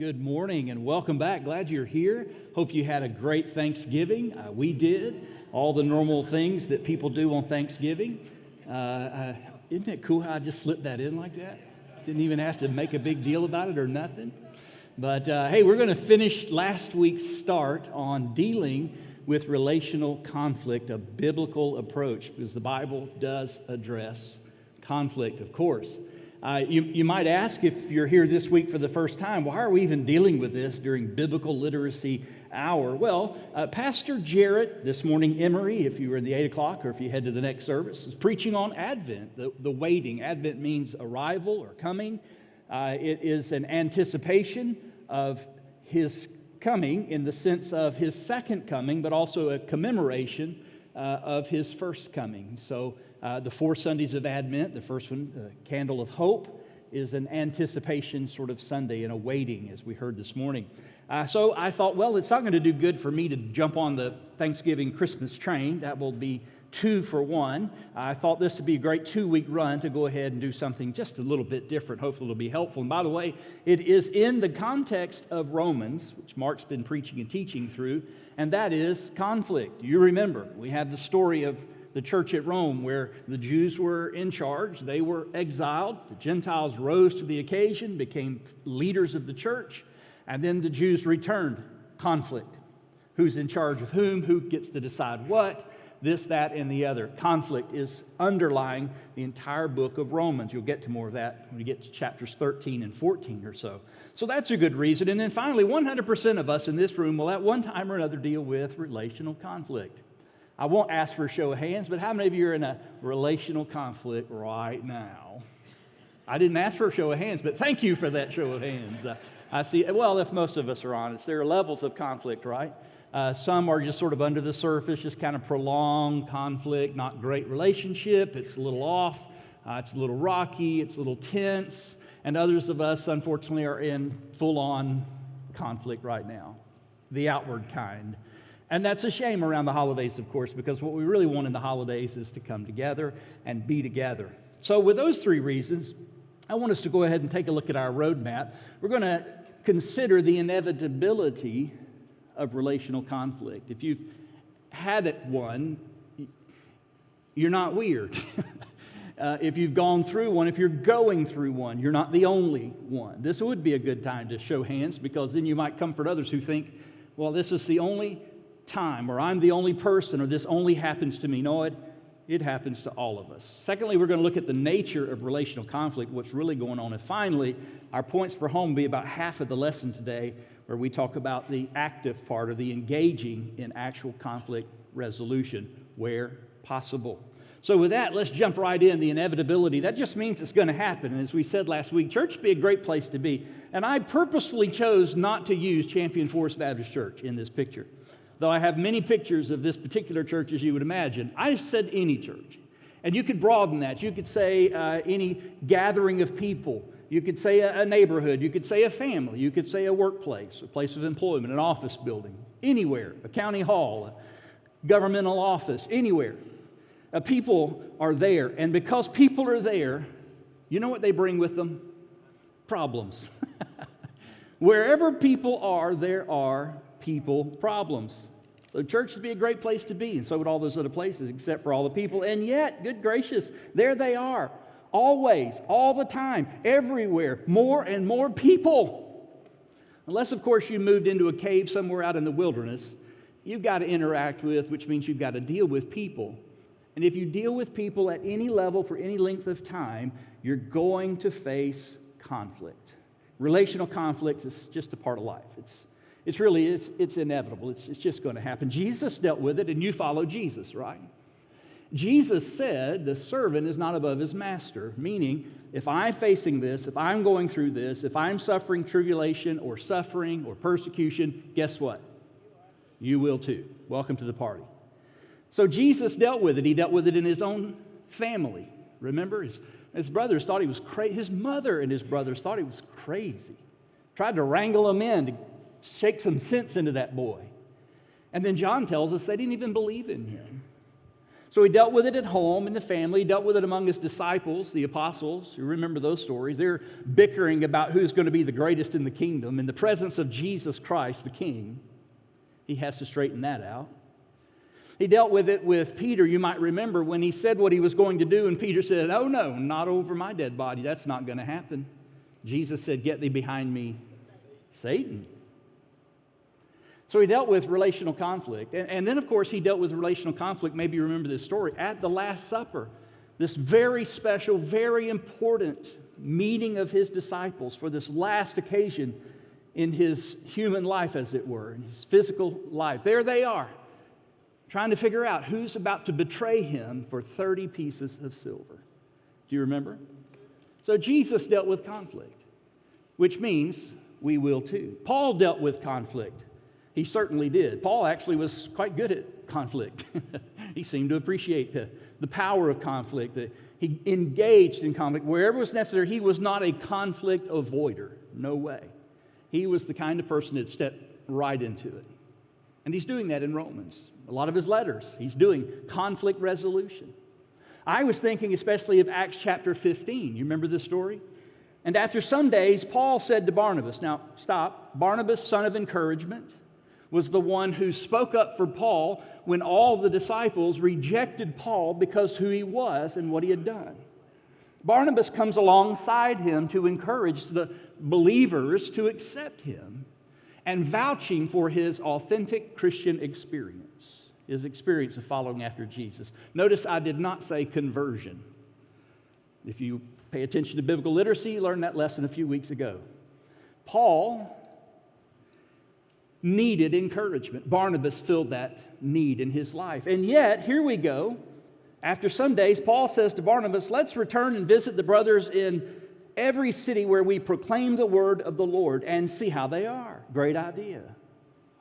Good morning and welcome back. Glad you're here. Hope you had a great Thanksgiving. We did. All the normal things that people do on Thanksgiving. Isn't it cool how I just slipped that in like that? Didn't even have to make a big deal about it or nothing. But hey, we're going to finish last week's start on dealing with relational conflict, a biblical approach, because the Bible does address conflict, of course. You might ask, if you're here this week for the first time, why are we even dealing with this during Biblical Literacy Hour? Well, Pastor Jarrett, this morning, Emory, if you were in the 8 o'clock or if you head to the next service, is preaching on Advent, the waiting. Advent means arrival or coming. It is an anticipation of His coming in the sense of His second coming, but also a commemoration of His first coming. So the 4 Sundays of Advent, the first one, the Candle of Hope, is an anticipation sort of Sunday and a waiting, as we heard this morning. So I thought, well, it's not going to do good for me to jump on the Thanksgiving Christmas train. That will be 2 for 1. I thought this would be a great 2-week run to go ahead and do something just a little bit different. Hopefully it'll be helpful. And by the way, it is in the context of Romans, which Mark's been preaching and teaching through, and that is conflict. You remember, we have the story of the church at Rome where the Jews were in charge. They were exiled. The Gentiles rose to the occasion, became leaders of the church, and then the Jews returned. Conflict. Who's in charge of whom? Who gets to decide what? This, that, and the other. Conflict is underlying the entire book of Romans. You'll get to more of that when we get to chapters 13 and 14 or so. So that's a good reason. And then finally, 100% of us in this room will at one time or another deal with relational conflict. I won't ask for a show of hands, but how many of you are in a relational conflict right now? I didn't ask for a show of hands, but thank you for that show of hands. I see, well, if most of us are honest, there are levels of conflict, right? Some are just sort of under the surface, just kind of prolonged conflict, not great relationship. It's a little off. It's a little rocky. It's a little tense. And others of us, unfortunately, are in full-on conflict right now, the outward kind. And that's a shame around the holidays, of course, because what we really want in the holidays is to come together and be together. So with those 3 reasons, I want us to go ahead and take a look at our roadmap. We're going to consider the inevitability of relational conflict. If you've had one, you're not weird. If you've gone through one, if you're going through one, you're not the only one. This would be a good time to show hands, because then you might comfort others who think, well, this is the only time, or I'm the only person, or this only happens to me. No, it happens to all of us. Secondly, we're going to look at the nature of relational conflict, what's really going on. And finally, our points for home will be about half of the lesson today, where we talk about the active part, or the engaging in actual conflict resolution where possible. So with that, let's jump right in. The inevitability, that just means it's going to happen. And as we said last week, church would be a great place to be. And I purposefully chose not to use Champion Forest Baptist Church in this picture. Though I have many pictures of this particular church, as you would imagine, I said any church. And you could broaden that. You could say any gathering of people. You could say a neighborhood. You could say a family. You could say a workplace, a place of employment, an office building, anywhere, a county hall, a governmental office, anywhere. People are there. And because people are there, you know what they bring with them? Problems. Wherever people are, there are people problems. So church would be a great place to be, and so would all those other places, except for all the people. And yet, good gracious, there they are. Always, all the time, everywhere, more and more people. Unless, of course, you moved into a cave somewhere out in the wilderness, you've got to interact with, which means you've got to deal with people. And if you deal with people at any level for any length of time, you're going to face conflict. Relational conflict is just a part of life. It's inevitable. It's just going to happen. Jesus dealt with it, and you follow Jesus, right? Jesus said the servant is not above his master, meaning if I'm facing this, if I'm going through this, if I'm suffering tribulation or suffering or persecution, guess what? You will too. Welcome to the party. So Jesus dealt with it. He dealt with it in his own family. Remember, his brothers thought he was crazy. His mother and his brothers thought he was crazy. Tried to wrangle him in to shake some sense into that boy. And then John tells us they didn't even believe in him. So he dealt with it at home, in the family. He dealt with it among his disciples, the apostles. You remember those stories. They're bickering about who's going to be the greatest in the kingdom. In the presence of Jesus Christ, the King, he has to straighten that out. He dealt with it with Peter, you might remember, when he said what he was going to do, and Peter said, "Oh no, not over my dead body. That's not going to happen." Jesus said, "Get thee behind me, Satan." So he dealt with relational conflict. And then, of course, he dealt with relational conflict, maybe you remember this story, at the Last Supper. This very special, very important meeting of his disciples for this last occasion in his human life, as it were, in his physical life. There they are, trying to figure out who's about to betray him for 30 pieces of silver. Do you remember? So Jesus dealt with conflict, which means we will too. Paul dealt with conflict. He certainly did. Paul actually was quite good at conflict. He seemed to appreciate the power of conflict. He engaged in conflict. Wherever it was necessary, he was not a conflict avoider. No way. He was the kind of person that stepped right into it. And he's doing that in Romans. A lot of his letters, he's doing conflict resolution. I was thinking especially of Acts chapter 15. You remember this story? And after some days, Paul said to Barnabas, now stop, Barnabas, son of encouragement, was the one who spoke up for Paul when all the disciples rejected Paul because who he was and what he had done. Barnabas comes alongside him to encourage the believers to accept him and vouching for his authentic Christian experience, his experience of following after Jesus. Notice I did not say conversion. If you pay attention to biblical literacy, you learned that lesson a few weeks ago. Paul needed encouragement. Barnabas filled that need in his life. And yet, here we go. After some days, Paul says to Barnabas, let's return and visit the brothers in every city where we proclaim the word of the Lord and see how they are. Great idea.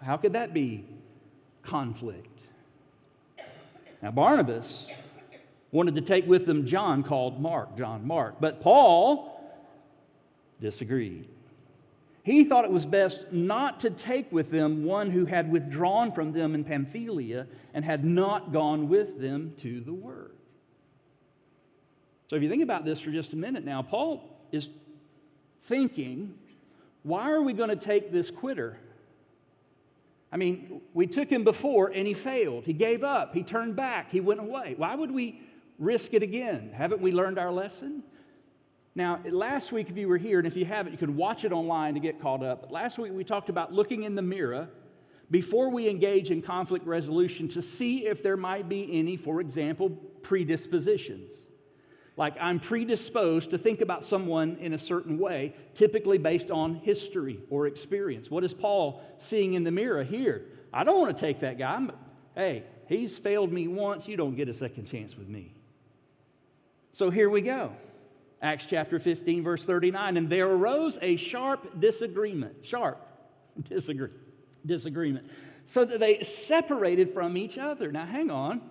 How could that be conflict? Now, Barnabas wanted to take with them John Mark. But Paul disagreed. He thought it was best not to take with them one who had withdrawn from them in Pamphylia and had not gone with them to the Word. So if you think about this for just a minute now, Paul is thinking, why are we going to take this quitter? I mean, we took him before and he failed. He gave up. He turned back. He went away. Why would we risk it again? Haven't we learned our lesson? Now, last week, if you were here, and if you haven't, you could watch it online to get caught up. But last week, we talked about looking in the mirror before we engage in conflict resolution to see if there might be any, for example, predispositions. Like I'm predisposed to think about someone in a certain way, typically based on history or experience. What is Paul seeing in the mirror here? I don't want to take that guy. Hey, he's failed me once. You don't get a second chance with me. So here we go. Acts chapter 15, verse 39. And there arose a sharp disagreement. Disagreement. So that they separated from each other. Now hang on.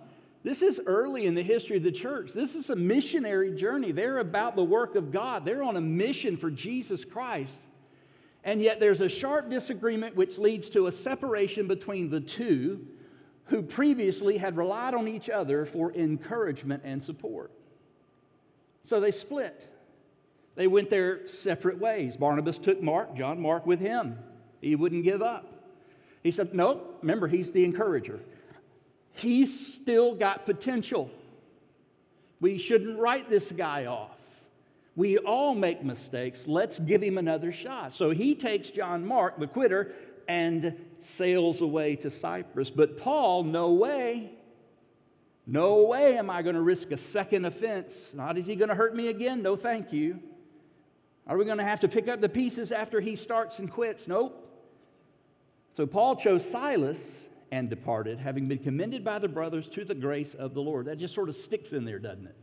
This is early in the history of the church. This is a missionary journey. They're about the work of God. They're on a mission for Jesus Christ. And yet there's a sharp disagreement which leads to a separation between the two who previously had relied on each other for encouragement and support. So they split. They went their separate ways. Barnabas took John Mark with him. He wouldn't give up. He said, nope, remember, he's the encourager. He's still got potential. We shouldn't write this guy off. We all make mistakes. Let's give him another shot. So he takes John Mark, the quitter, and sails away to Cyprus. But Paul, no way. No way am I going to risk a second offense. Not is he going to hurt me again? No, thank you. Are we going to have to pick up the pieces after he starts and quits? Nope. So Paul chose Silas and departed, having been commended by the brothers to the grace of the Lord. That just sort of sticks in there, doesn't it?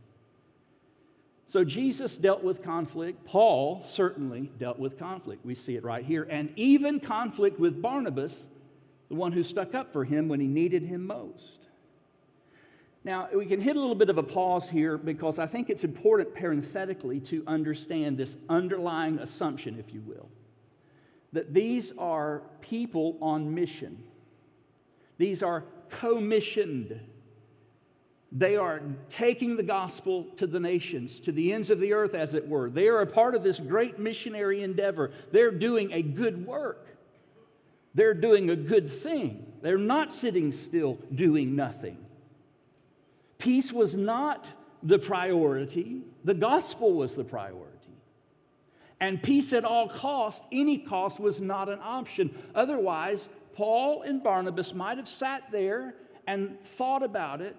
So Jesus dealt with conflict. Paul certainly dealt with conflict. We see it right here. And even conflict with Barnabas, the one who stuck up for him when he needed him most. Now, we can hit a little bit of a pause here because I think it's important parenthetically to understand this underlying assumption, if you will, that these are people on mission. These are commissioned. They are taking the gospel to the nations, to the ends of the earth, as it were. They are a part of this great missionary endeavor. They're doing a good work. They're doing a good thing. They're not sitting still doing nothing. Peace was not the priority. The gospel was the priority. And peace at all cost, any cost, was not an option. Otherwise, Paul and Barnabas might have sat there and thought about it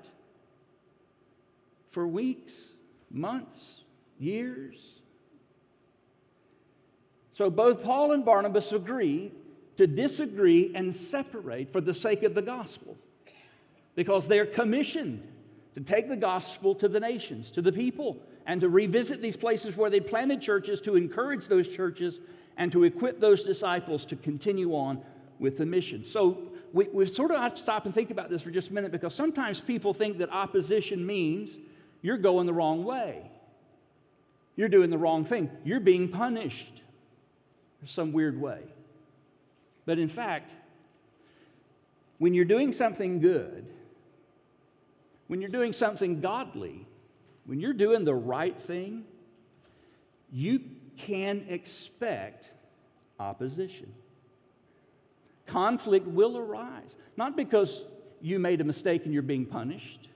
for weeks, months, years. So both Paul and Barnabas agree to disagree and separate for the sake of the gospel, because they're commissioned to take the gospel to the nations, to the people, and to revisit these places where they planted churches, to encourage those churches and to equip those disciples to continue on with the mission. So we sort of have to stop and think about this for just a minute, because sometimes people think that opposition means you're going the wrong way. You're doing the wrong thing. You're being punished in some weird way. But in fact, when you're doing something good, when you're doing something godly, when you're doing the right thing, you can expect opposition. Conflict will arise, not because you made a mistake and you're being punished,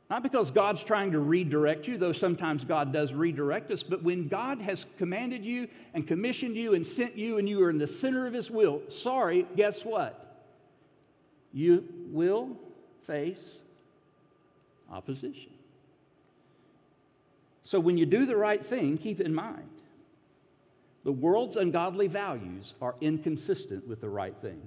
not because God's trying to redirect you, though sometimes God does redirect us, but when God has commanded you and commissioned you and sent you and you are in the center of His will, guess what? You will face opposition. So when you do the right thing, keep in mind, the world's ungodly values are inconsistent with the right thing.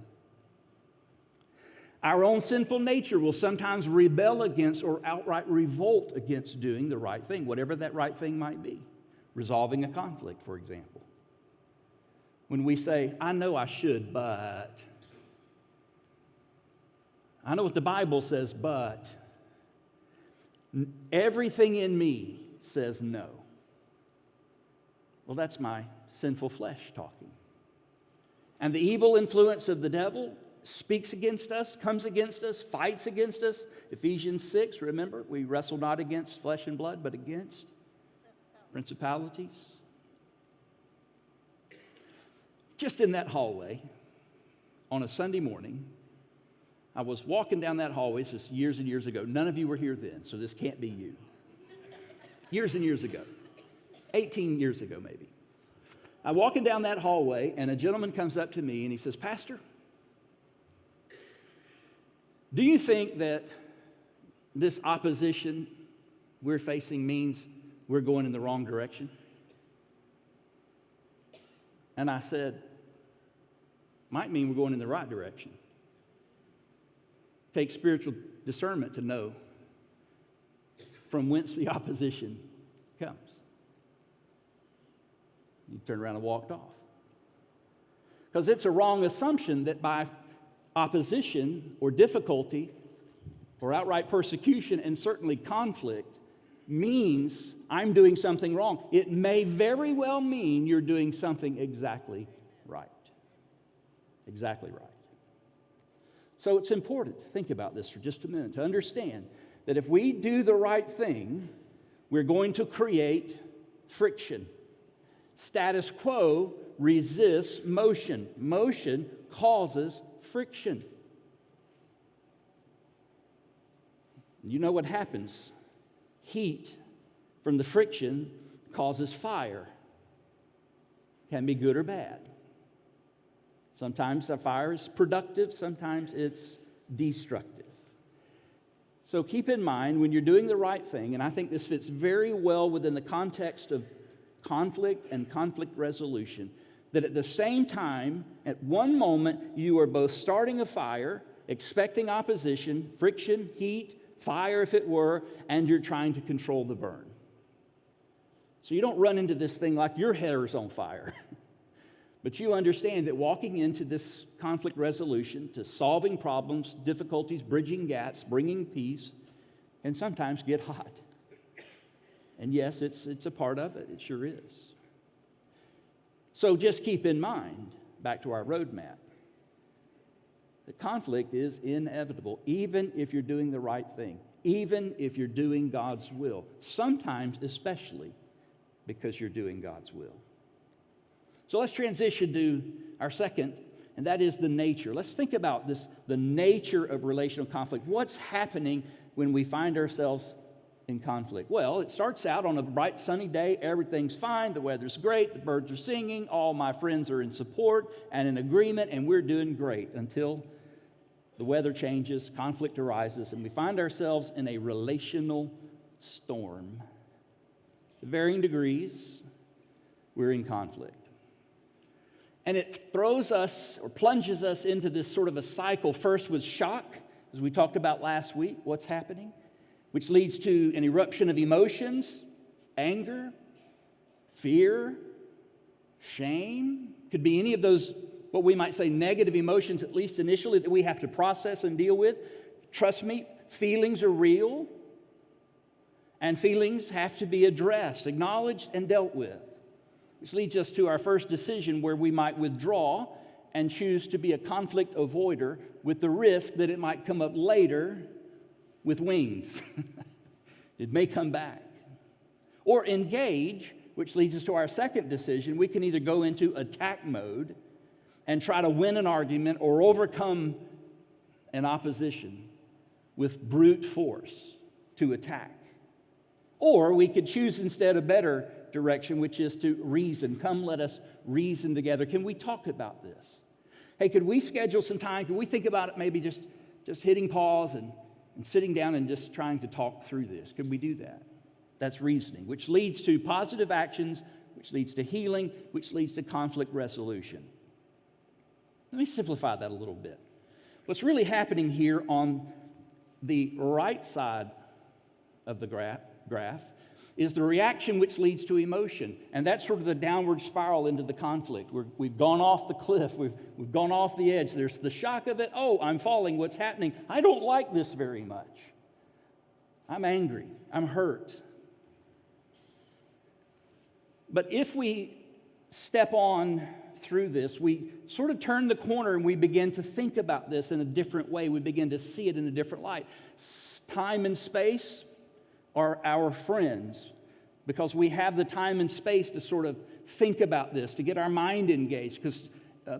Our own sinful nature will sometimes rebel against or outright revolt against doing the right thing, whatever that right thing might be. Resolving a conflict, for example. When we say, I know I should, but. I know what the Bible says, but. Everything in me says no. Well, that's my sinful flesh talking. And the evil influence of the devil speaks against us, comes against us, fights against us. Ephesians 6, remember, we wrestle not against flesh and blood, but against principalities. Just in that hallway, on a Sunday morning, I was walking down that hallway. This is years and years ago. None of you were here then, so this can't be you. Years and years ago. 18 years ago, maybe. I'm walking down that hallway, and a gentleman comes up to me, and he says, Pastor, do you think that this opposition we're facing means we're going in the wrong direction? And I said, might mean we're going in the right direction. Take spiritual discernment to know from whence the opposition comes. He turned around and walked off. Because it's a wrong assumption that by opposition or difficulty or outright persecution and certainly conflict means I'm doing something wrong. It may very well mean you're doing something exactly right. Exactly right. So it's important to think about this for just a minute, to understand that if we do the right thing, we're going to create friction. Status quo resists motion. Motion causes friction. You know what happens? Heat from the friction causes fire. Can be good or bad. Sometimes the fire is productive, sometimes it's destructive. So keep in mind when you're doing the right thing, and I think this fits very well within the context of conflict and conflict resolution, that at the same time, at one moment, you are both starting a fire, expecting opposition, friction, heat, fire if it were, and you're trying to control the burn. So you don't run into this thing like your hair is on fire. But you understand that walking into this conflict resolution, to solving problems, difficulties, bridging gaps, bringing peace, can sometimes get hot. And yes, it's a part of it. It sure is. So just keep in mind, back to our roadmap, that conflict is inevitable, even if you're doing the right thing. even if you're doing God's will. Sometimes, especially, because you're doing God's will. So let's transition to our second, and that is the nature. Let's think about this, the nature of relational conflict. What's happening when we find ourselves in conflict? Well, it starts out on a bright sunny day. Everything's fine. The weather's great. The birds are singing. All my friends are in support and in agreement, and we're doing great until the weather changes, conflict arises, and we find ourselves in a relational storm. To varying degrees, we're in conflict. And it throws us or plunges us into this sort of a cycle, first with shock, as we talked about last week, what's happening, which leads to an eruption of emotions, anger, fear, shame. Could be any of those, what we might say, negative emotions, at least initially, that we have to process and deal with. Trust me, feelings are real, and feelings have to be addressed, acknowledged, and dealt with. Which leads us to our first decision, where we might withdraw and choose to be a conflict avoider with the risk that it might come up later with wings. It may come back. Or engage, which leads us to our second decision. We can either go into attack mode and try to win an argument or overcome an opposition with brute force to attack. Or we could choose instead a better direction, which is to reason. Come, let us reason together. Can we talk about this? Hey, could we schedule some time? Could we think about it, maybe just hitting pause and sitting down and just trying to talk through this? Could we do that? That's reasoning, which leads to positive actions, which leads to healing, which leads to conflict resolution. Let me simplify that a little bit. What's really happening here on the right side of the graph is the reaction which leads to emotion. And that's sort of the downward spiral into the conflict. We've gone off the cliff. We've gone off the edge. There's the shock of it. Oh, I'm falling. What's happening? I don't like this very much. I'm angry. I'm hurt. But if we step on through this, we sort of turn the corner and we begin to think about this in a different way. We begin to see it in a different light. Time and space are our friends because we have the time and space to sort of think about this, to get our mind engaged. Because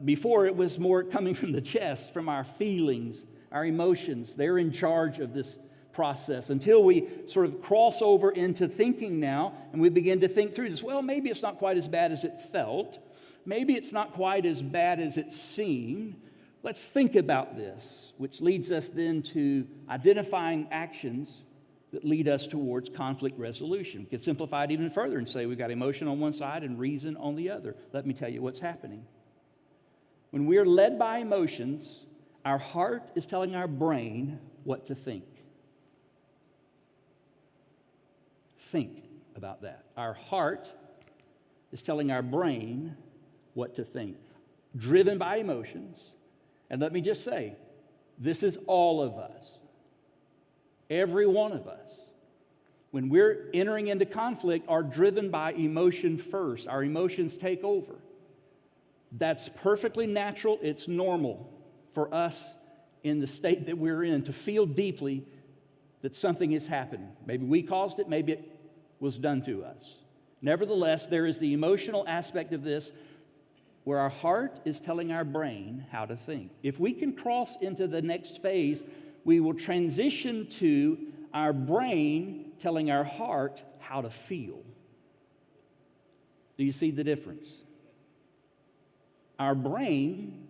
before it was more coming from the chest, from our feelings, our emotions. They're in charge of this process until we sort of cross over into thinking now and we begin to think through this. Well, maybe it's not quite as bad as it felt. Maybe it's not quite as bad as it seemed. Let's think about this, which leads us then to identifying actions that lead us towards conflict resolution. We could simplify it even further and say we've got emotion on one side and reason on the other. Let me tell you what's happening. When we're led by emotions, our heart is telling our brain what to think. Think about that. Our heart is telling our brain what to think. Driven by emotions. And let me just say, this is all of us. Every one of us. When we're entering into conflict, are driven by emotion first. Our emotions take over. That's perfectly natural. It's normal for us in the state that we're in to feel deeply that something is happening. Maybe we caused it, maybe it was done to us. Nevertheless, there is the emotional aspect of this where our heart is telling our brain how to think. If we can cross into the next phase, we will transition to our brain telling our heart how to feel. Do you see the difference? Our brain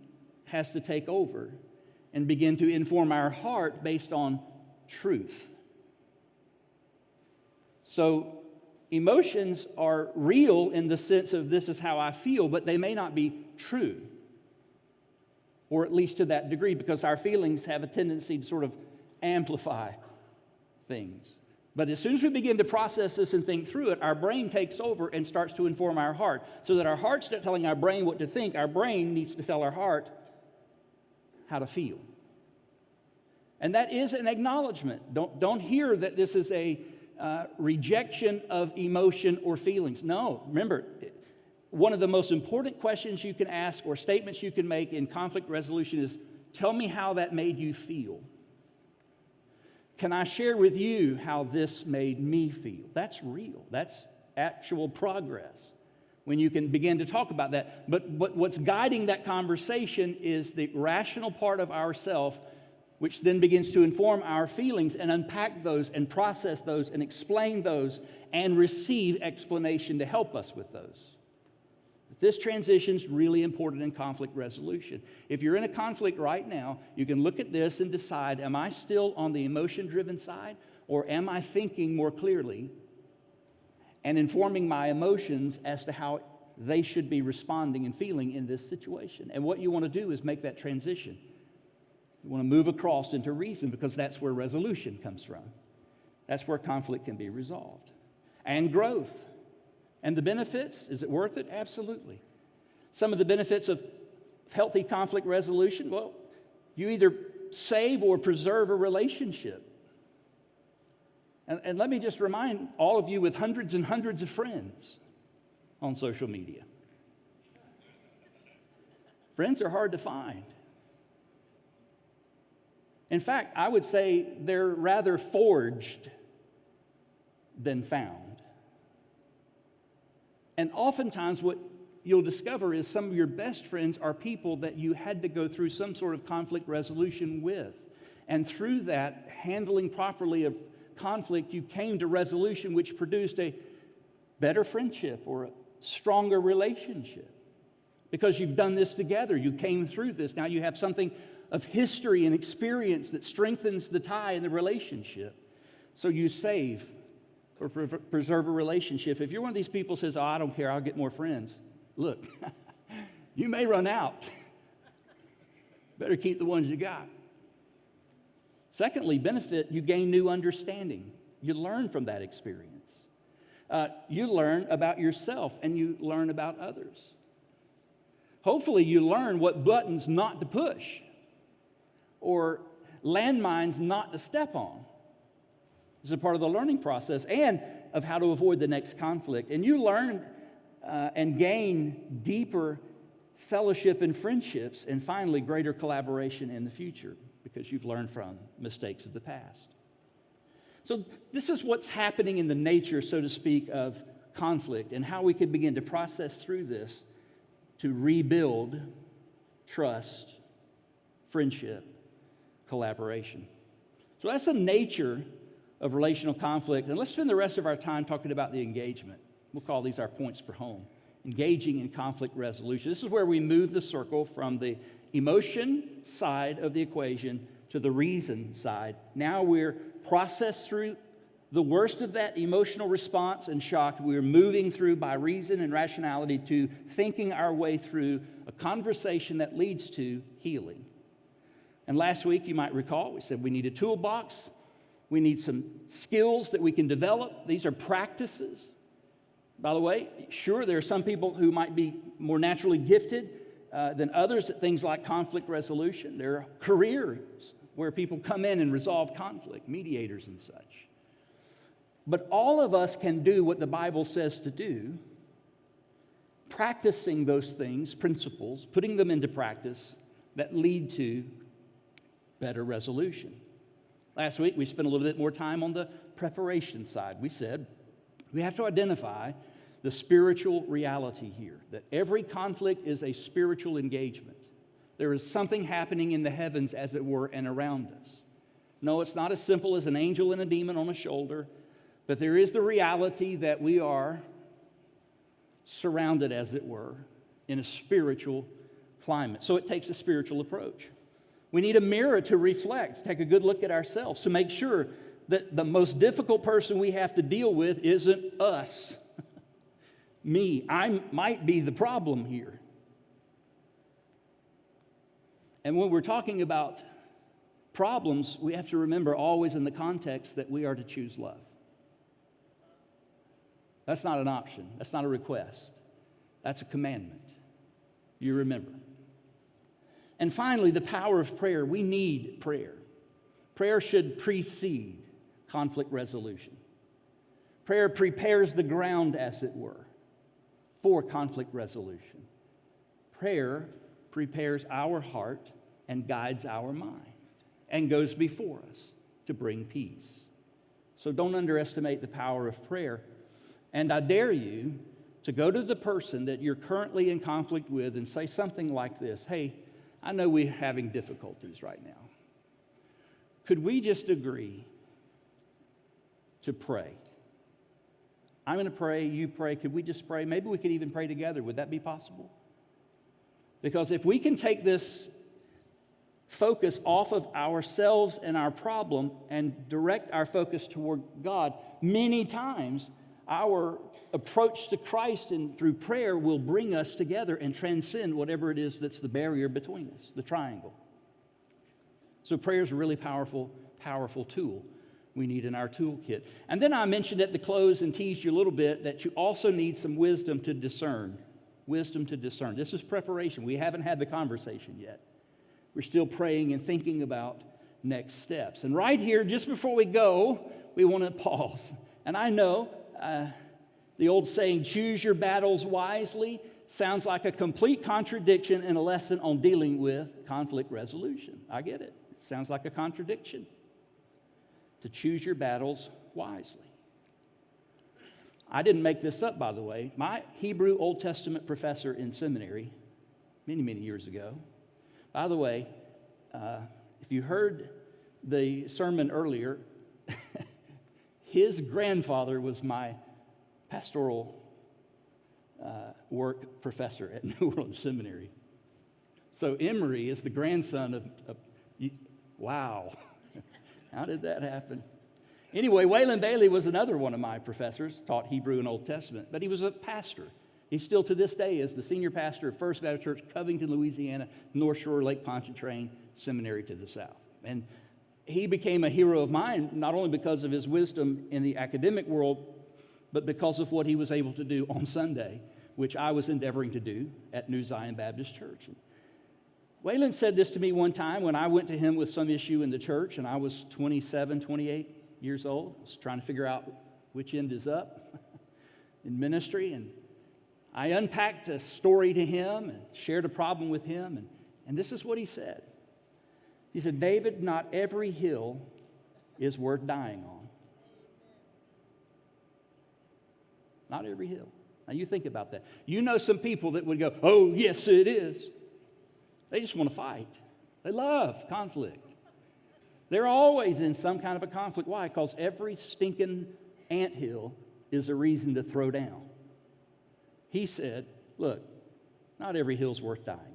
has to take over and begin to inform our heart based on truth. So emotions are real in the sense of this is how I feel, but they may not be true. Or at least to that degree, because our feelings have a tendency to sort of amplify things. But as soon as we begin to process this and think through it, our brain takes over and starts to inform our heart. So that our heart's not telling our brain what to think, our brain needs to tell our heart how to feel. And that is an acknowledgement. Don't hear that this is a rejection of emotion or feelings. No, remember, one of the most important questions you can ask or statements you can make in conflict resolution is, tell me how that made you feel. can I share with you how this made me feel? That's real. That's actual progress when you can begin to talk about that. But what's guiding that conversation is the rational part of ourself, which then begins to inform our feelings and unpack those and process those and explain those and receive explanation to help us with those. This transition is really important in conflict resolution. If you're in a conflict right now, you can look at this and decide, am I still on the emotion-driven side, or am I thinking more clearly and informing my emotions as to how they should be responding and feeling in this situation? And what you want to do is make that transition. You want to move across into reason, because that's where resolution comes from. That's where conflict can be resolved. And growth. And the benefits, is it worth it? Absolutely. Some of the benefits of healthy conflict resolution, well, you either save or preserve a relationship. And let me just remind all of you with hundreds and hundreds of friends on social media. Friends are hard to find. In fact, I would say they're rather forged than found. And oftentimes what you'll discover is some of your best friends are people that you had to go through some sort of conflict resolution with. And through that handling properly of conflict, you came to resolution, which produced a better friendship or a stronger relationship. Because you've done this together, you came through this. Now you have something of history and experience that strengthens the tie in the relationship. So you save or preserve a relationship. If you're one of these people who says, oh, I don't care, I'll get more friends. Look, you may run out. Better keep the ones you got. Secondly, benefit, you gain new understanding. You learn from that experience. You learn about yourself and you learn about others. Hopefully you learn what buttons not to push or landmines not to step on. This is a part of the learning process and of how to avoid the next conflict. And you learn and gain deeper fellowship and friendships, and finally greater collaboration in the future because you've learned from mistakes of the past. So this is what's happening in the nature, so to speak, of conflict and how we can begin to process through this to rebuild trust, friendship, collaboration. So that's the nature of relational conflict. And let's spend the rest of our time talking about the engagement. We'll call these our points for home. Engaging in conflict resolution. This is where we move the circle from the emotion side of the equation to the reason side. Now we're processed through the worst of that emotional response and shock. We're moving through by reason and rationality to thinking our way through a conversation that leads to healing. And last week, you might recall, we said we need a toolbox. We need some skills that we can develop. These are practices. By the way, sure, there are some people who might be more naturally gifted than others at things like conflict resolution. There are careers where people come in and resolve conflict, mediators and such. But all of us can do what the Bible says to do, practicing those things, principles, putting them into practice that lead to better resolution. Last week, we spent a little bit more time on the preparation side. We said we have to identify the spiritual reality here, that every conflict is a spiritual engagement. There is something happening in the heavens, as it were, and around us. No, it's not as simple as an angel and a demon on a shoulder, but there is the reality that we are surrounded, as it were, in a spiritual climate. So it takes a spiritual approach. We need a mirror to reflect, take a good look at ourselves to make sure that the most difficult person we have to deal with isn't us. Me. I might be the problem here. And when we're talking about problems, we have to remember always in the context that we are to choose love. That's not an option. That's not a request. That's a commandment. You remember. And finally, the power of prayer. We need prayer. Prayer should precede conflict resolution. Prayer prepares the ground, as it were, for conflict resolution. Prayer prepares our heart and guides our mind and goes before us to bring peace. So don't underestimate the power of prayer. And I dare you to go to the person that you're currently in conflict with and say something like this: hey, I know we're having difficulties right now. Could we just agree to pray? I'm going to pray, you pray. Could we just pray? Maybe we could even pray together. Would that be possible? Because if we can take this focus off of ourselves and our problem and direct our focus toward God, many times our approach to Christ and through prayer will bring us together and transcend whatever it is that's the barrier between us, the triangle. So prayer is a really powerful tool we need in our toolkit. And then I mentioned at the close and teased you a little bit that you also need some wisdom to discern. Wisdom to discern. This is preparation. We haven't had the conversation yet. We're still praying and thinking about next steps. And right here, just before we go, we want to pause. And I know the old saying, choose your battles wisely, sounds like a complete contradiction in a lesson on dealing with conflict resolution. I get it. It sounds like a contradiction. To choose your battles wisely. I didn't make this up, by the way. My Hebrew Old Testament professor in seminary, many, many years ago, by the way, if you heard the sermon earlier, his grandfather was my pastoral work professor at New Orleans Seminary. So Emory is the grandson of wow. How did that happen? Anyway, Waylon Bailey was another one of my professors, taught Hebrew and Old Testament, but he was a pastor. He still to this day is the senior pastor of First Baptist Church, Covington, Louisiana, North Shore, Lake Pontchartrain Seminary to the south. And he became a hero of mine, not only because of his wisdom in the academic world, but because of what he was able to do on Sunday, which I was endeavoring to do at New Zion Baptist Church. Waylon said this to me one time when I went to him with some issue in the church, and I was 27, 28 years old. I was trying to figure out which end is up in ministry, and I unpacked a story to him and shared a problem with him, and this is what he said. He said, David, not every hill is worth dying on. Not every hill. Now you think about that. You know some people that would go, oh, yes, it is. They just want to fight. They love conflict. They're always in some kind of a conflict. Why? Because every stinking anthill is a reason to throw down. He said, look, not every hill's worth dying on.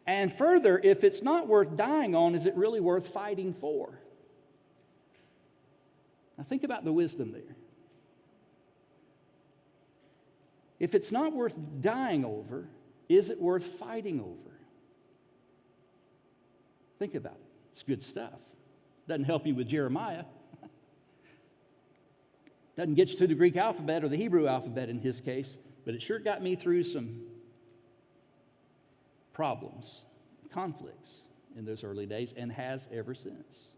And further, if it's not worth dying on, is it really worth fighting for? Now think about the wisdom there. If it's not worth dying over, is it worth fighting over? Think about it. It's good stuff. Doesn't help you with Jeremiah. Doesn't get you through the Greek alphabet or the Hebrew alphabet in his case, but it sure got me through some problems, conflicts in those early days, and has ever since.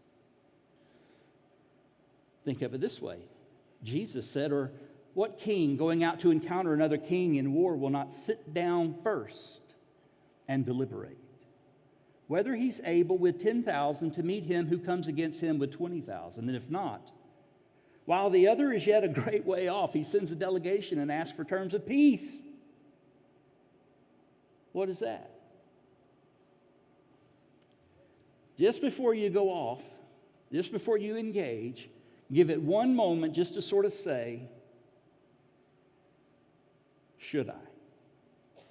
Think of it this way. Jesus said, or what king going out to encounter another king in war will not sit down first and deliberate, whether he's able with 10,000 to meet him who comes against him with 20,000, and if not, while the other is yet a great way off, he sends a delegation and asks for terms of peace. What is that? Just before you go off, just before you engage, give it one moment just to sort of say, should I?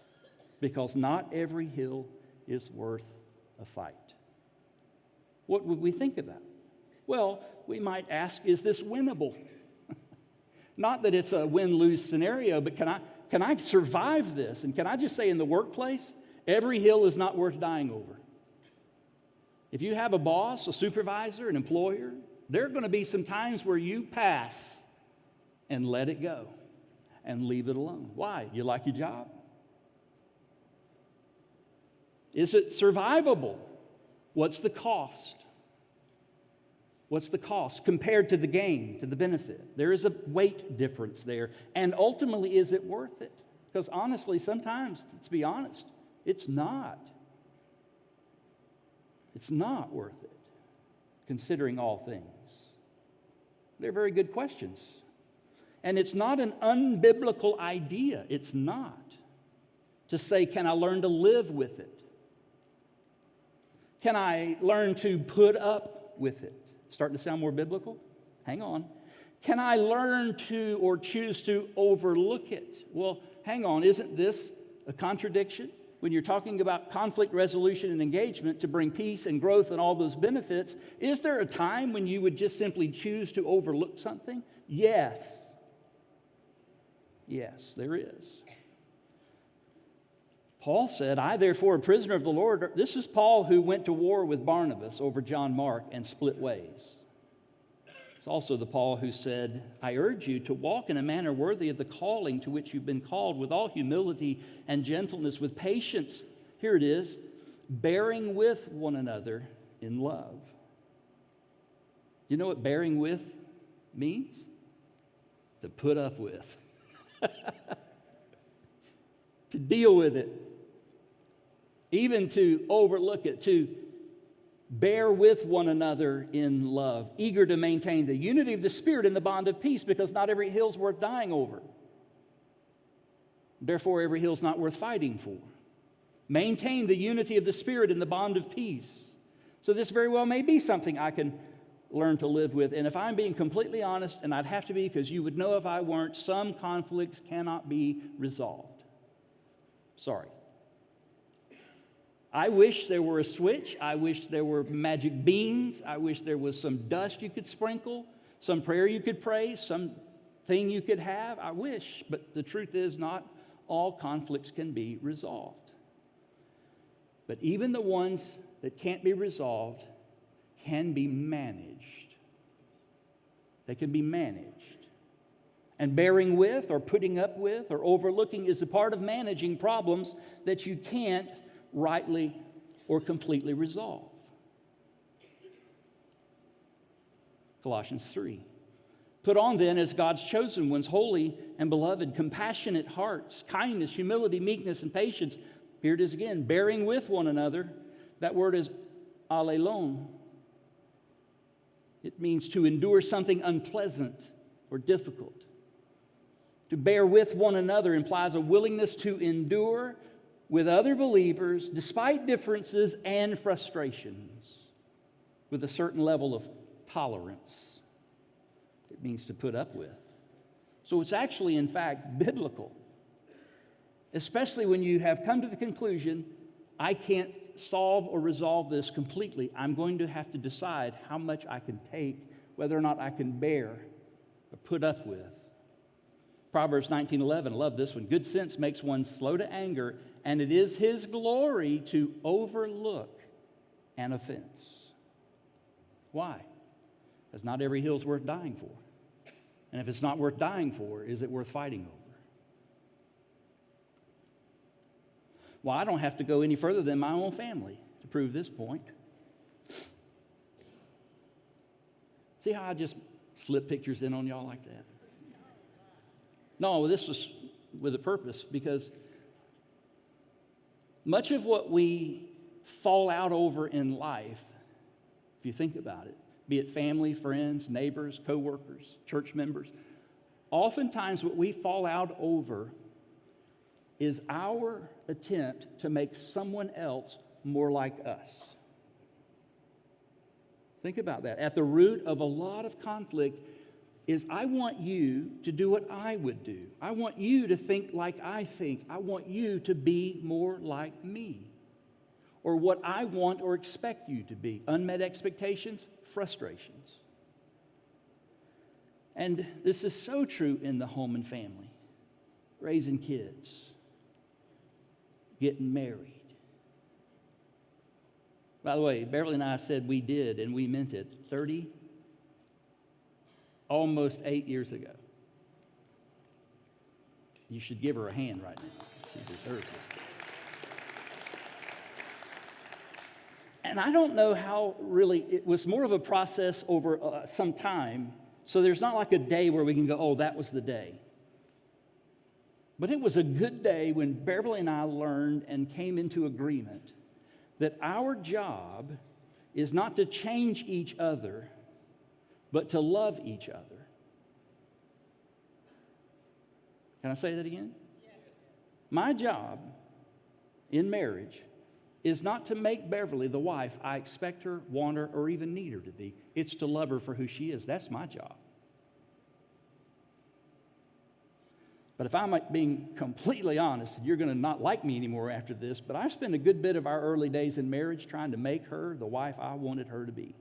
Because not every hill is worth a fight. What would we think about? Well, we might ask, is this winnable? Not that it's a win-lose scenario, but can I survive this? And can I just say in the workplace, every hill is not worth dying over. If you have a boss, a supervisor, an employer, there are going to be some times where you pass and let it go and leave it alone. Why? You like your job? Is it survivable? What's the cost? What's the cost compared to the gain, to the benefit? There is a weight difference there. And ultimately, is it worth it? Because honestly, sometimes, to be honest, it's not. It's not worth it. considering all things? They're very good questions. And it's not an unbiblical idea. It's not. To say, can I learn to live with it? Can I learn to put up with it? Starting to sound more biblical? Hang on. Can I learn to or choose to overlook it? Well, hang on. Isn't this a contradiction? When you're talking about conflict resolution and engagement to bring peace and growth and all those benefits, is there a time when you would just simply choose to overlook something? Yes. Yes, there is. Paul said, I therefore, a prisoner of the Lord. This is Paul who went to war with Barnabas over John Mark and split ways. It's also the Paul who said, I urge you to walk in a manner worthy of the calling to which you've been called, with all humility and gentleness, with patience. Here it is, bearing with one another in love. You know what bearing with means? To put up with. To deal with it. Even to overlook it, to bear with one another in love, eager to maintain the unity of the Spirit in the bond of peace, because not every hill's worth dying over. Therefore, every hill's not worth fighting for. Maintain the unity of the Spirit in the bond of peace. So this very well may be something I can learn to live with. And if I'm being completely honest, and I'd have to be because you would know if I weren't, some conflicts cannot be resolved. Sorry. I wish there were a switch. I wish there were magic beans. I wish there was some dust you could sprinkle, some prayer you could pray, some thing you could have. I wish. But the truth is, not all conflicts can be resolved. But even the ones that can't be resolved can be managed. They can be managed. And bearing with or putting up with or overlooking is a part of managing problems that you can't rightly or completely resolve. Colossians 3. Put on then as God's chosen ones, holy and beloved, compassionate hearts, kindness, humility, meekness, and patience. Here it is again, bearing with one another. That word is allelon. It means to endure something unpleasant or difficult. To bear with one another implies a willingness to endure with other believers, despite differences and frustrations, with a certain level of tolerance. It means to put up with. So it's actually, in fact, biblical. Especially when you have come to the conclusion, I can't solve or resolve this completely. I'm going to have to decide how much I can take, whether or not I can bear or put up with. Proverbs 19:11, I love this one. Good sense makes one slow to anger, and it is his glory to overlook an offense. Why? Because not every hill's worth dying for. And if it's not worth dying for, is it worth fighting over? Well, I don't have to go any further than my own family to prove this point. See how I just slip pictures in on y'all like that? No, this was with a purpose, because much of what we fall out over in life, if you think about it, be it family, friends, neighbors, co-workers, church members, oftentimes what we fall out over is our attempt to make someone else more like us. Think about that. At the root of a lot of conflict is I want you to do what I would do. I want you to think like I think. I want you to be more like me. Or what I want or expect you to be. Unmet expectations, frustrations. And this is so true in the home and family. Raising kids. Getting married. By the way, Beverly and I said we did, and we meant it, almost 8 years ago. You should give her a hand right now. She deserves it. And I don't know how really, it was more of a process over some time. So there's not like a day where we can go, oh, that was the day. But it was a good day when Beverly and I learned and came into agreement that our job is not to change each other, but to love each other. Can I say that again? Yes. My job in marriage is not to make Beverly the wife I expect her, want her, or even need her to be. It's to love her for who she is. That's my job. But if I'm being completely honest, you're going to not like me anymore after this, but I spent a good bit of our early days in marriage trying to make her the wife I wanted her to be.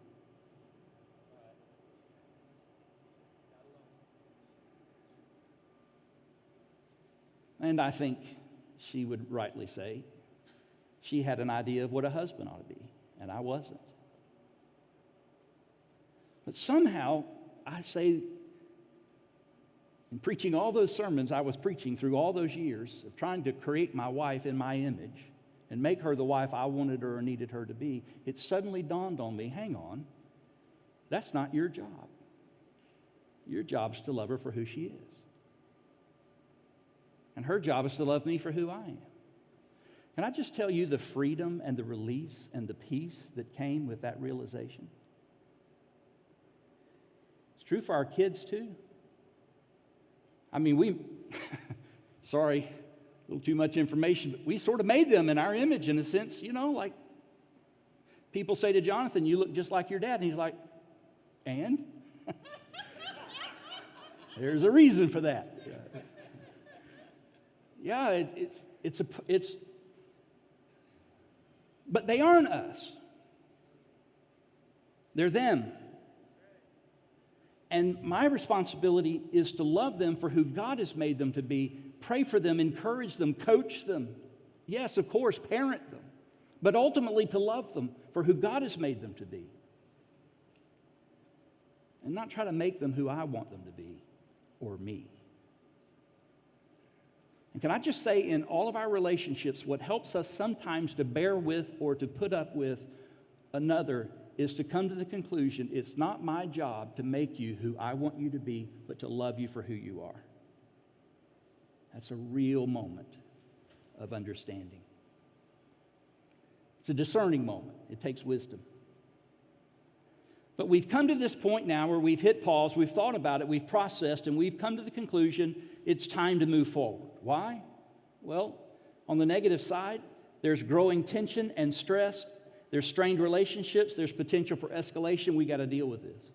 And I think she would rightly say she had an idea of what a husband ought to be, and I wasn't. But somehow, I say, in preaching all those sermons I was preaching through all those years of trying to create my wife in my image and make her the wife I wanted her or needed her to be, it suddenly dawned on me, hang on, that's not your job. Your job is to love her for who she is. And her job is to love me for who I am. Can I just tell you the freedom and the release and the peace that came with that realization? It's true for our kids too. I mean, sorry, a little too much information, but we sort of made them in our image in a sense, like people say to Jonathan, you look just like your dad. And he's like, and? There's a reason for that. Yeah, but they aren't us. They're them. And my responsibility is to love them for who God has made them to be, pray for them, encourage them, coach them. Yes, of course, parent them. But ultimately to love them for who God has made them to be. And not try to make them who I want them to be or me. And can I just say, in all of our relationships, what helps us sometimes to bear with or to put up with another is to come to the conclusion, it's not my job to make you who I want you to be, but to love you for who you are. That's a real moment of understanding. It's a discerning moment. It takes wisdom. But we've come to this point now where we've hit pause, we've thought about it, we've processed, and we've come to the conclusion it's time to move forward. Why? Well, on the negative side, there's growing tension and stress. There's strained relationships. There's potential for escalation. We got to deal with this.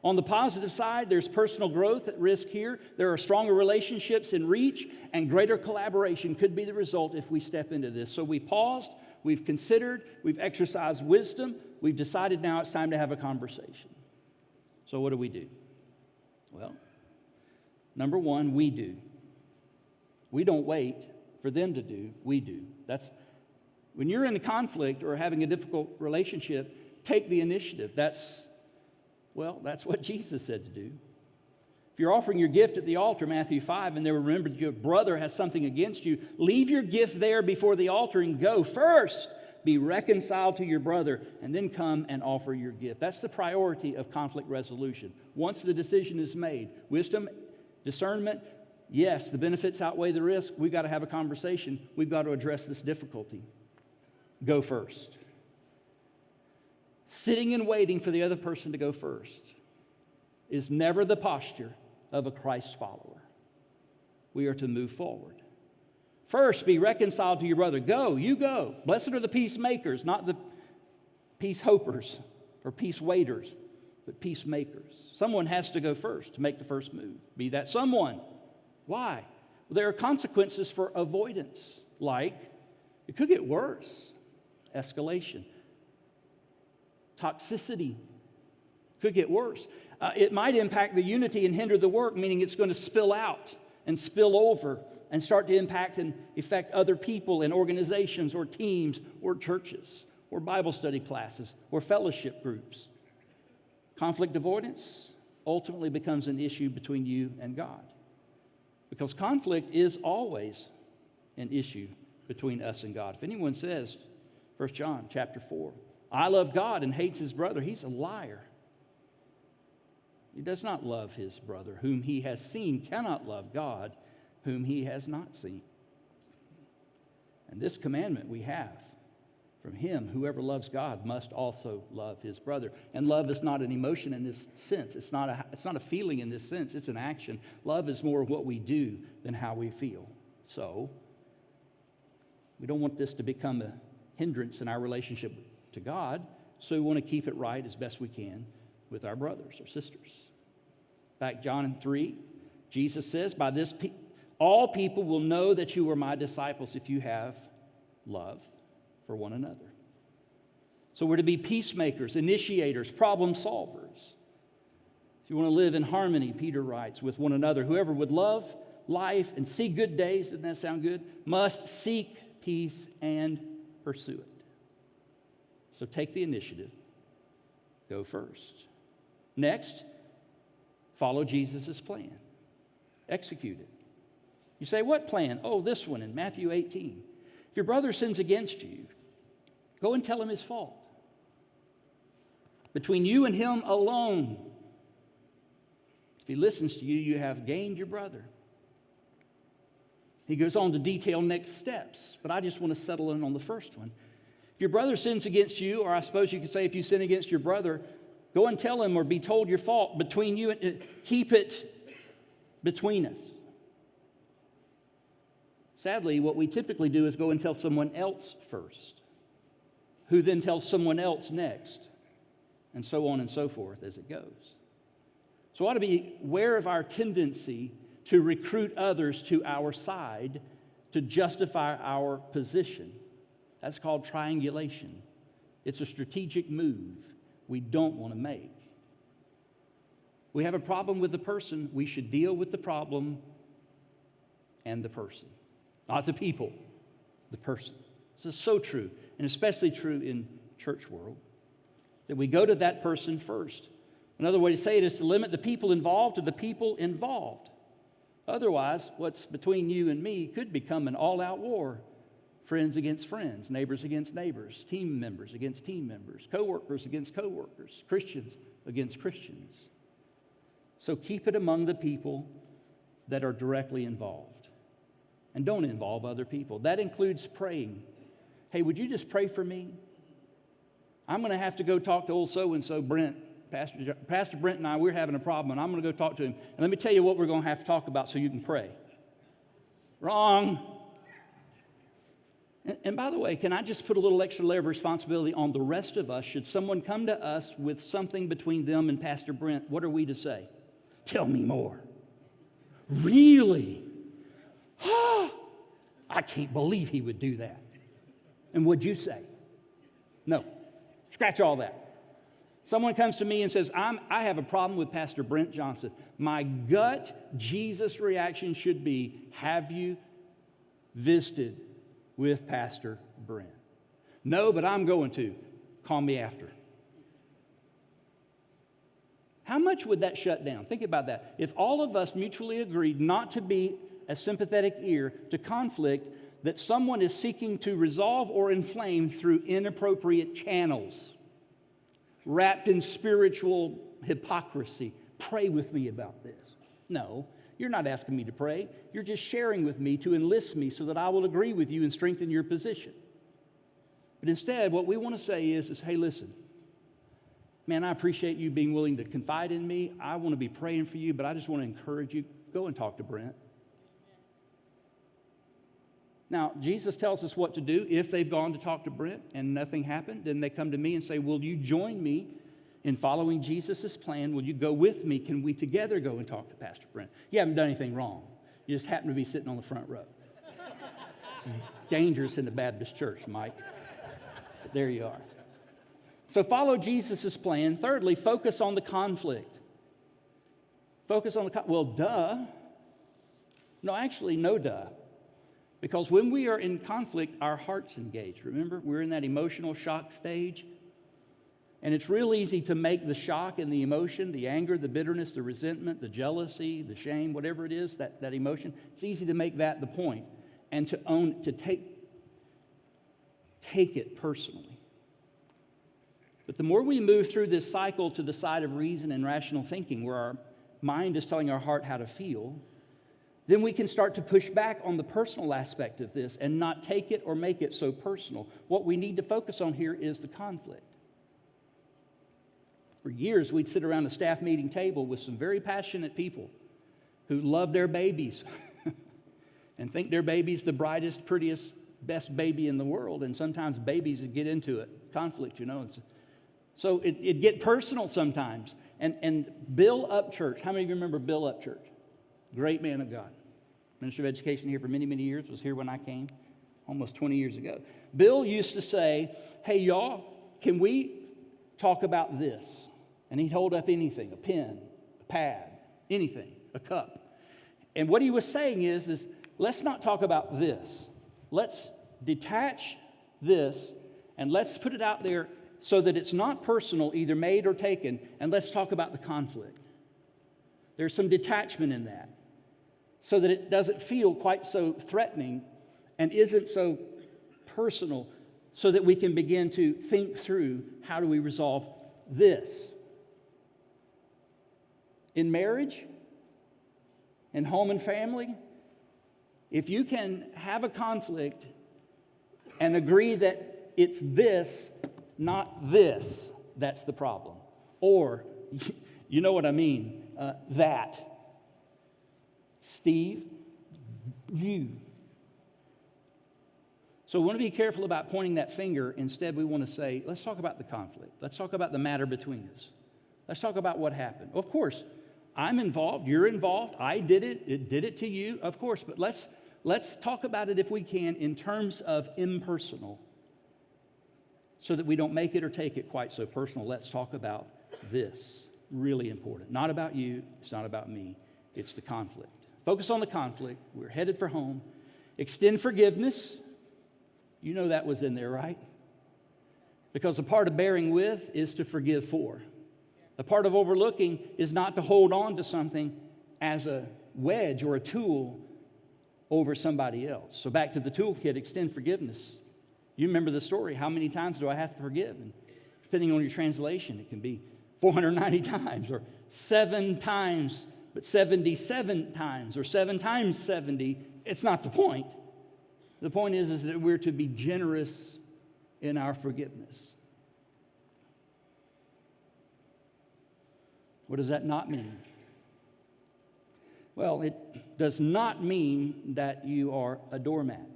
On the positive side, there's personal growth at risk here. There are stronger relationships in reach, and greater collaboration could be the result if we step into this. So we paused, we've considered, we've exercised wisdom, we've decided now it's time to have a conversation. So what do? Well, number one, we do. We don't wait for them to do, we do. When you're in a conflict or having a difficult relationship, take the initiative. That's what Jesus said to do. If you're offering your gift at the altar, Matthew 5, and there remember your brother has something against you, leave your gift there before the altar and go first. Be reconciled to your brother, and then come and offer your gift. That's the priority of conflict resolution. Once the decision is made, wisdom, discernment, yes, the benefits outweigh the risk. We've got to have a conversation. We've got to address this difficulty. Go first. Sitting and waiting for the other person to go first is never the posture of a Christ follower. We are to move forward. First, be reconciled to your brother. Go, you go. Blessed are the peacemakers, not the peace hopers or peace waiters, but peacemakers. Someone has to go first to make the first move. Be that someone. Why? Well, there are consequences for avoidance, like it could get worse. Escalation. Toxicity could get worse. It might impact the unity and hinder the work, meaning it's going to spill out and spill over and start to impact and affect other people in organizations or teams or churches or Bible study classes or fellowship groups. Conflict avoidance ultimately becomes an issue between you and God, because conflict is always an issue between us and God. If anyone says, 1 John chapter 4, I love God and hates his brother, he's a liar. He does not love his brother. Whom he has seen cannot love God, whom he has not seen. And this commandment we have, from him. Whoever loves God must also love his brother. And love is not an emotion in this sense. It's not a feeling in this sense. It's an action. Love is more what we do than how we feel. So, we don't want this to become a hindrance in our relationship to God, so we want to keep it right as best we can with our brothers or sisters. Back John 3, Jesus says, by this all people will know that you are my disciples if you have love for one another. So we're to be peacemakers, initiators, problem solvers. If you want to live in harmony, Peter writes, with one another, whoever would love life and see good days, doesn't that sound good? Must seek peace and pursue it. So take the initiative. Go first. Next, follow Jesus' plan. Execute it. You say, what plan? Oh, this one in Matthew 18. If your brother sins against you, go and tell him his fault. Between you and him alone. If he listens to you, you have gained your brother. He goes on to detail next steps, but I just want to settle in on the first one. If your brother sins against you, or I suppose you could say if you sin against your brother, go and tell him or be told your fault between you and keep it between us. Sadly, what we typically do is go and tell someone else first, who then tells someone else next, and so on and so forth as it goes. So we ought to be aware of our tendency to recruit others to our side to justify our position. That's called triangulation. It's a strategic move we don't want to make. We have a problem with the person, we should deal with the problem and the person. Not the people, the person. This is so true, and especially true in church world, that we go to that person first. Another way to say it is to limit the people involved to the people involved. Otherwise, what's between you and me could become an all-out war. Friends against friends, neighbors against neighbors, team members against team members, co-workers against co-workers, Christians against Christians. So keep it among the people that are directly involved. And don't involve other people. That includes praying. Hey, would you just pray for me? I'm going to have to go talk to old so-and-so, Brent. Pastor Brent and I, we're having a problem, and I'm going to go talk to him. And let me tell you what we're going to have to talk about so you can pray. Wrong. And by the way, can I just put a little extra layer of responsibility on the rest of us? Should someone come to us with something between them and Pastor Brent, what are we to say? Tell me more. Really? I can't believe he would do that. And would you say? No. Scratch all that. Someone comes to me and says, I have a problem with Pastor Brent Johnson. My gut Jesus reaction should be, have you visited with Pastor Brent? No, but I'm going to. Call me after. How much would that shut down? Think about that. If all of us mutually agreed not to be a sympathetic ear to conflict that someone is seeking to resolve or inflame through inappropriate channels, wrapped in spiritual hypocrisy. Pray with me about this. No, you're not asking me to pray. You're just sharing with me to enlist me so that I will agree with you and strengthen your position. But instead, what we want to say is hey, listen, man, I appreciate you being willing to confide in me. I want to be praying for you, but I just want to encourage you, go and talk to Brent. Now, Jesus tells us what to do. If they've gone to talk to Brent and nothing happened, then they come to me and say, will you join me in following Jesus' plan? Will you go with me? Can we together go and talk to Pastor Brent? You haven't done anything wrong. You just happen to be sitting on the front row. It's dangerous in the Baptist church, Mike. But there you are. So follow Jesus' plan. Thirdly, focus on the conflict. Focus on the well, duh. No, actually, no duh. Because when we are in conflict, our heart's engaged. Remember, we're in that emotional shock stage. And it's real easy to make the shock and the emotion, the anger, the bitterness, the resentment, the jealousy, the shame, whatever it is, that emotion, it's easy to make that the point and to take it personally. But the more we move through this cycle to the side of reason and rational thinking, where our mind is telling our heart how to feel, then we can start to push back on the personal aspect of this and not take it or make it so personal. What we need to focus on here is the conflict. For years, we'd sit around a staff meeting table with some very passionate people who love their babies and think their baby's the brightest, prettiest, best baby in the world. And sometimes babies would get into it, conflict, you know. So it'd get personal sometimes. And Bill Upchurch, how many of you remember Bill Upchurch? Great man of God. Minister of Education here for many, many years, was here when I came, almost 20 years ago. Bill used to say, hey, y'all, can we talk about this? And he'd hold up anything, a pen, a pad, anything, a cup. And what he was saying is let's not talk about this. Let's detach this and let's put it out there so that it's not personal, either made or taken, and let's talk about the conflict. There's some detachment in that so that it doesn't feel quite so threatening and isn't so personal, so that we can begin to think through how do we resolve this. In marriage, in home and family, if you can have a conflict and agree that it's this, not this, that's the problem. Or, you know what I mean, that. Steve, you. So we want to be careful about pointing that finger. Instead, we want to say, let's talk about the conflict. Let's talk about the matter between us. Let's talk about what happened. Of course, I'm involved, you're involved, I did it did it to you, of course, but let's talk about it if we can in terms of impersonal, so that we don't make it or take it quite so personal. Let's talk about this, really important. Not about you, it's not about me, it's the conflict. Focus on the conflict, we're headed for home. Extend forgiveness, you know that was in there, right? Because a part of bearing with is to forgive for. The part of overlooking is not to hold on to something as a wedge or a tool over somebody else. So back to the toolkit, extend forgiveness. You remember the story. How many times do I have to forgive? And depending on your translation, it can be 490 times or 7 times, but 77 times or 7 times 70. It's not the point. The point is that we're to be generous in our forgiveness. What does that not mean? Well, it does not mean that you are a doormat.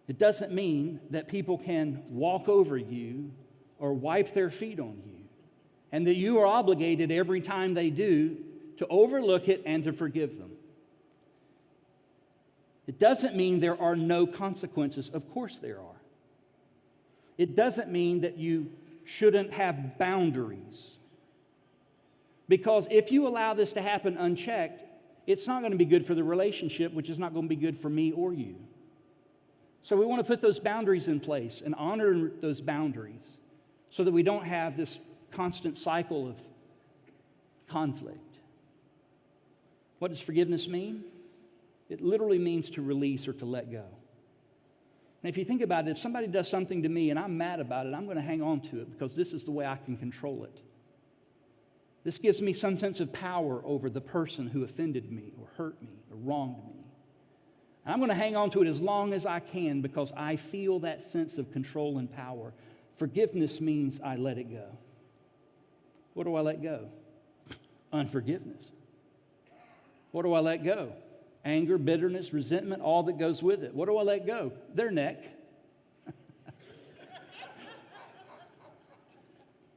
It doesn't mean that people can walk over you or wipe their feet on you, and that you are obligated every time they do to overlook it and to forgive them. It doesn't mean there are no consequences. Of course there are. It doesn't mean that you shouldn't have boundaries. Because if you allow this to happen unchecked, it's not going to be good for the relationship, which is not going to be good for me or you. So we want to put those boundaries in place and honor those boundaries so that we don't have this constant cycle of conflict. What does forgiveness mean? It literally means to release or to let go. And if you think about it, if somebody does something to me and I'm mad about it, I'm going to hang on to it because this is the way I can control it. This gives me some sense of power over the person who offended me or hurt me or wronged me. And I'm going to hang on to it as long as I can because I feel that sense of control and power. Forgiveness means I let it go. What do I let go? Unforgiveness. What do I let go? Anger, bitterness, resentment, all that goes with it. What do I let go? Their neck.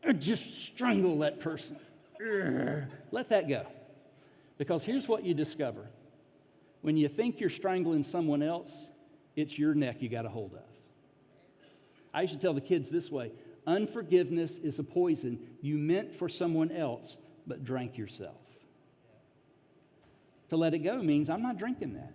Or just strangle that person. Let that go. Because here's what you discover. When you think you're strangling someone else, it's your neck you got a hold of. I used to tell the kids this way: unforgiveness is a poison you meant for someone else, but drank yourself. To let it go means I'm not drinking that.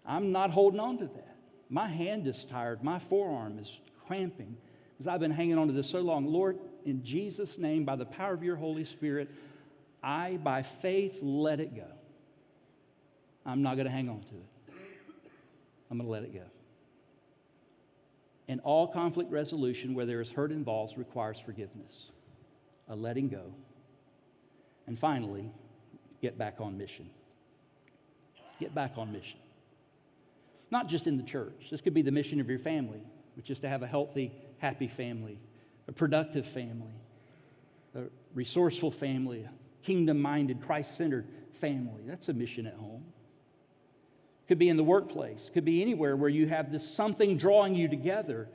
I'm not holding on to that. My hand is tired. My forearm is cramping because I've been hanging on to this so long. Lord, in Jesus' name, by the power of your Holy Spirit, I, by faith, let it go. I'm not going to hang on to it. I'm going to let it go. And all conflict resolution, where there is hurt involved, requires forgiveness, a letting go. And finally, get back on mission. Get back on mission. Not just in the church. This could be the mission of your family, which is to have a healthy, happy family, a productive family, a resourceful family, a kingdom-minded, Christ-centered family. That's a mission at home. Could be in the workplace. Could be anywhere where you have this something drawing you together.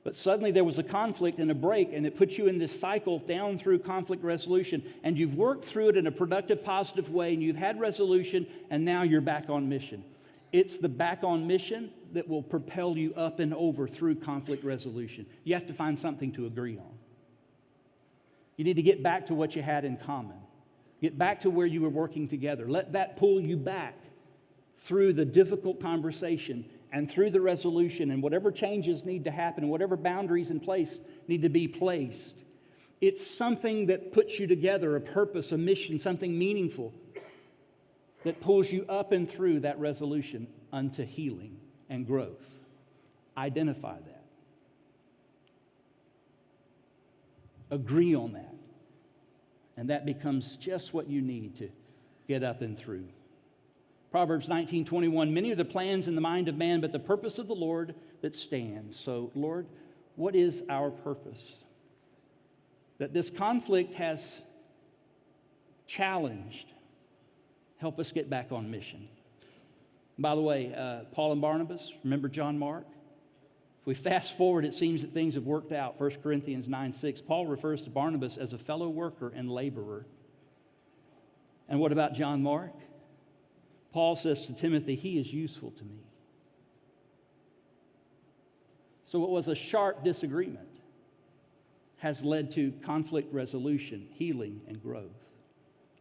But suddenly there was a conflict and a break, and it puts you in this cycle down through conflict resolution. And you've worked through it in a productive, positive way, and you've had resolution, and now you're back on mission. It's the back on mission that will propel you up and over through conflict resolution. You have to find something to agree on. You need to get back to what you had in common. Get back to where you were working together. Let that pull you back through the difficult conversation and through the resolution, and whatever changes need to happen, whatever boundaries in place need to be placed. It's something that puts you together, a purpose, a mission, something meaningful that pulls you up and through that resolution unto healing and growth. Identify that. Agree on that. And that becomes just what you need to get up and through. Proverbs 19:21, many are the plans in the mind of man, but the purpose of the Lord that stands. So, Lord, what is our purpose? That this conflict has challenged. Help us get back on mission. By the way, Paul and Barnabas, remember John Mark? If we fast forward, it seems that things have worked out. 1 Corinthians 9:6, Paul refers to Barnabas as a fellow worker and laborer. And what about John Mark? Paul says to Timothy, he is useful to me. So what was a sharp disagreement has led to conflict resolution, healing, and growth,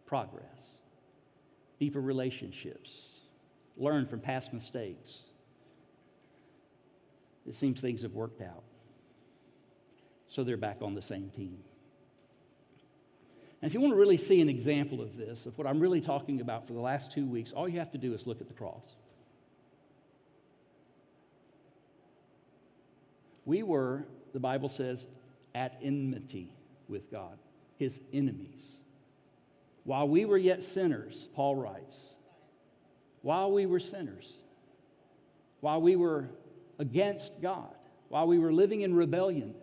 progress, deeper relationships, learn from past mistakes. It seems things have worked out. So they're back on the same team. And if you want to really see an example of this, of what I'm really talking about for the last 2 weeks, all you have to do is look at the cross. We were, the Bible says, at enmity with God, his enemies. While we were yet sinners, Paul writes, while we were sinners, while we were against God, while we were living in rebellion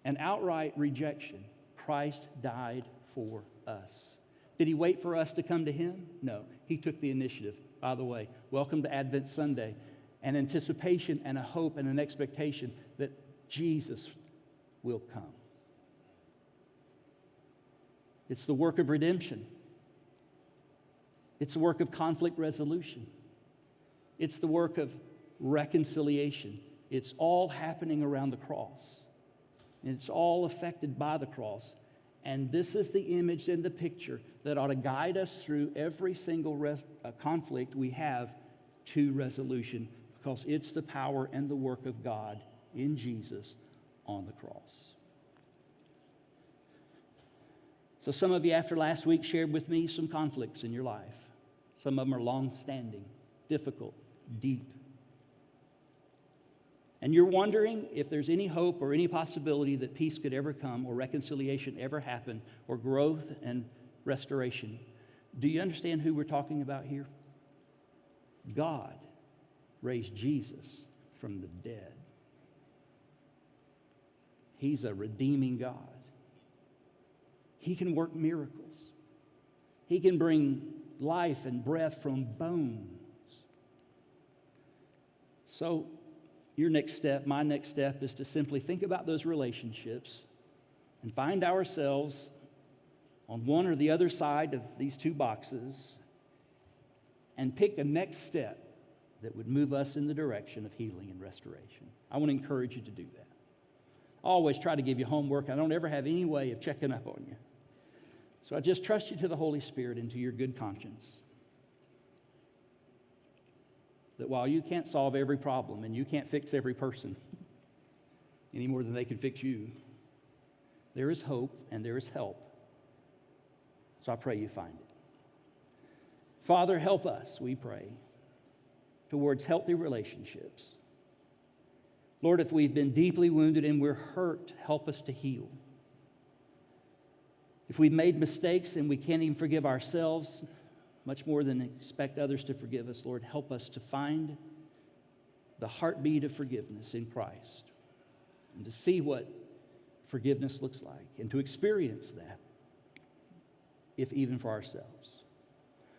and outright rejection, Christ died for us. Did he wait for us to come to him? No, he took the initiative. By the way, welcome to Advent Sunday, an anticipation and a hope and an expectation that Jesus will come. It's the work of redemption. It's the work of conflict resolution. It's the work of reconciliation. It's all happening around the cross. And it's all affected by the cross. And this is the image and the picture that ought to guide us through every single conflict we have to resolution, because it's the power and the work of God in Jesus on the cross. So some of you after last week shared with me some conflicts in your life. Some of them are long-standing, difficult, deep. And you're wondering if there's any hope or any possibility that peace could ever come or reconciliation ever happen or growth and restoration. Do you understand who we're talking about here? God raised Jesus from the dead. He's a redeeming God. He can work miracles. He can bring life and breath from bones. So, your next step, my next step, is to simply think about those relationships and find ourselves on one or the other side of these two boxes and pick a next step that would move us in the direction of healing and restoration. I want to encourage you to do that. I always try to give you homework. I don't ever have any way of checking up on you. So I just trust you to the Holy Spirit and to your good conscience. That while you can't solve every problem and you can't fix every person any more than they can fix you, there is hope and there is help. So I pray you find it. Father, help us, we pray, towards healthy relationships. Lord, if we've been deeply wounded and we're hurt, help us to heal. If we've made mistakes and we can't even forgive ourselves, much more than expect others to forgive us, Lord, help us to find the heartbeat of forgiveness in Christ and to see what forgiveness looks like and to experience that, if even for ourselves.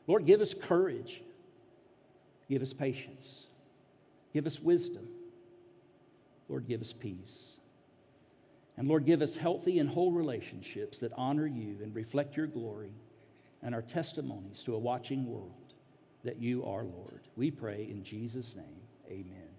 Lord, give us courage. Give us patience. Give us wisdom. Lord, give us peace. And Lord, give us healthy and whole relationships that honor you and reflect your glory and are testimonies to a watching world that you are Lord. We pray in Jesus' name, amen.